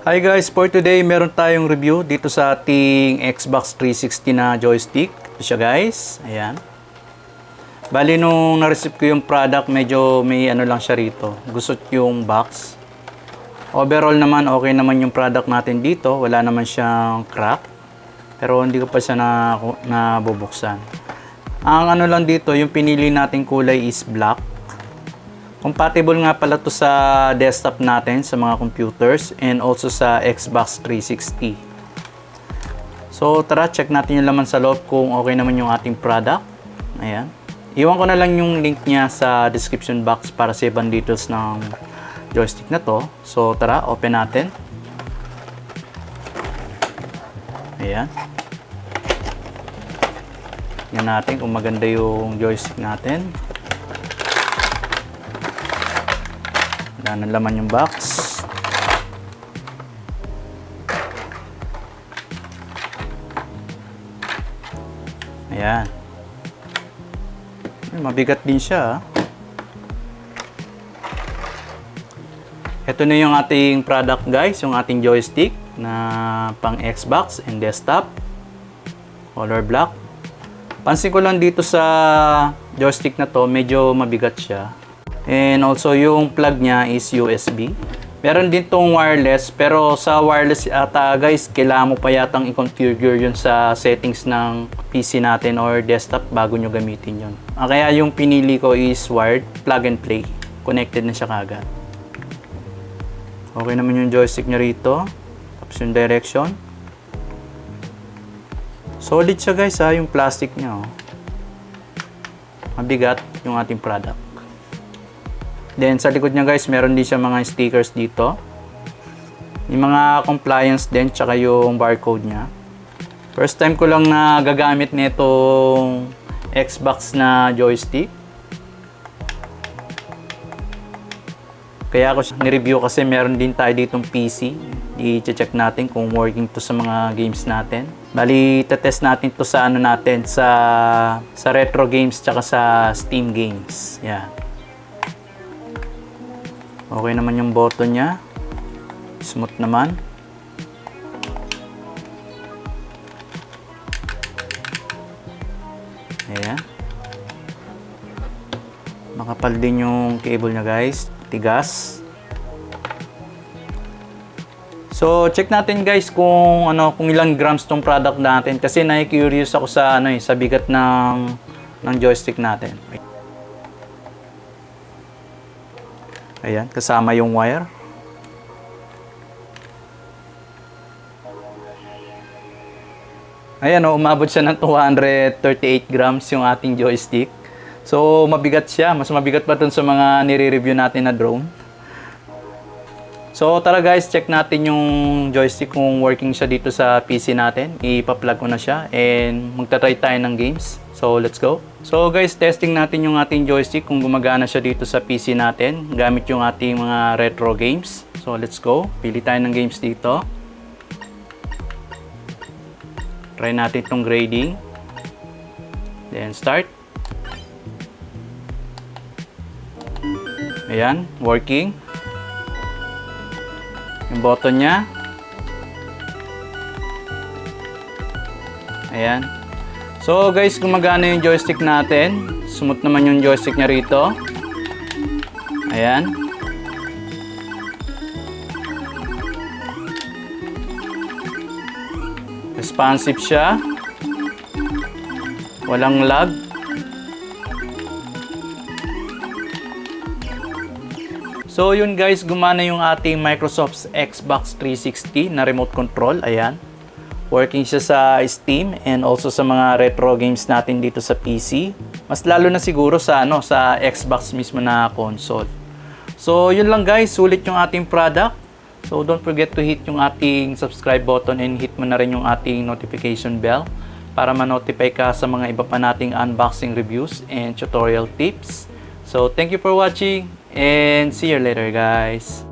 Hi guys, for today meron tayong review dito sa ating Xbox 360 na joystick. Ito siya guys, ayan. Bali nung na-receive ko yung product, medyo may ano lang siya rito, gusot yung box. Overall naman, okay naman yung product natin dito, wala naman siyang crack. Pero hindi ko pa siya nabubuksan. Ang ano lang dito, yung pinili nating kulay is black. Compatible nga pala to sa desktop natin, sa mga computers, and also sa Xbox 360. So tara, check natin yung laman sa loob kung okay naman yung ating product. Ayan. Iwan ko na lang yung link niya sa description box para sa ibang details ng joystick na to. So tara, open natin. Ayan. Tingnan natin kung maganda yung joystick natin. Wala na laman yung box. Ayan. Mabigat din siya. Ito na yung ating product guys, yung ating joystick na pang Xbox and desktop. Color black. Pansin ko lang dito sa joystick na to, medyo mabigat siya. And also yung plug niya is USB. Meron din tong wireless, pero sa wireless ata guys, kailangan mo pa yatang i-configure yun sa settings ng PC natin or desktop bago nyo gamitin yun. Kaya yung pinili ko is wired, plug and play. Connected na siya kagad. Okay naman yung joystick niya rito. Tapos yung direction. Solid siya guys ha, yung plastic niya. Mabigat yung ating product. Then sa likod niya guys, meron din siya mga stickers dito. Yung mga compliance din, tsaka yung barcode niya. First time ko lang na gagamit nitong Xbox na joystick. Kaya ako siya ni-review kasi meron din tayo ditong PC. I-check natin kung working to sa mga games natin. Bali, test natin to sa ano natin, sa retro games tsaka sa Steam games. Yeah. Okay naman yung button niya. Smooth naman. Ayan. Makapal din yung cable niya guys. Tigas. So, check natin guys kung ilang grams tong product natin kasi na-curious ako sa sa bigat ng joystick natin. Ayan, kasama yung wire. Ayan, umabot siya ng 238 grams yung ating joystick. So, mabigat siya. Mas mabigat pa dun sa mga nire-review natin na drone. So, tara guys, check natin yung joystick kung working siya dito sa PC natin. Ipa-plug ko na siya and magta-try tayo ng games. So, let's go. So guys, testing natin yung ating joystick kung gumagana siya dito sa PC natin gamit yung ating mga retro games. So, let's go. Pili tayo ng games dito. Try natin itong grading. Then, start. Ayan, working. Yung button niya. Ayan. So guys, gumagana yung joystick natin. Smooth naman yung joystick niya rito. Ayan. Responsive siya. Walang lag. So yun guys, gumana yung ating Microsoft Xbox 360 na remote control. Ayan. Working siya sa Steam and also sa mga retro games natin dito sa PC. Mas lalo na siguro sa sa Xbox mismo na console. So yun lang guys, sulit yung ating product. So don't forget to hit yung ating subscribe button and hit mo na rin yung ating notification bell para ma-notify ka sa mga iba pa nating unboxing reviews and tutorial tips. So thank you for watching and see you later guys.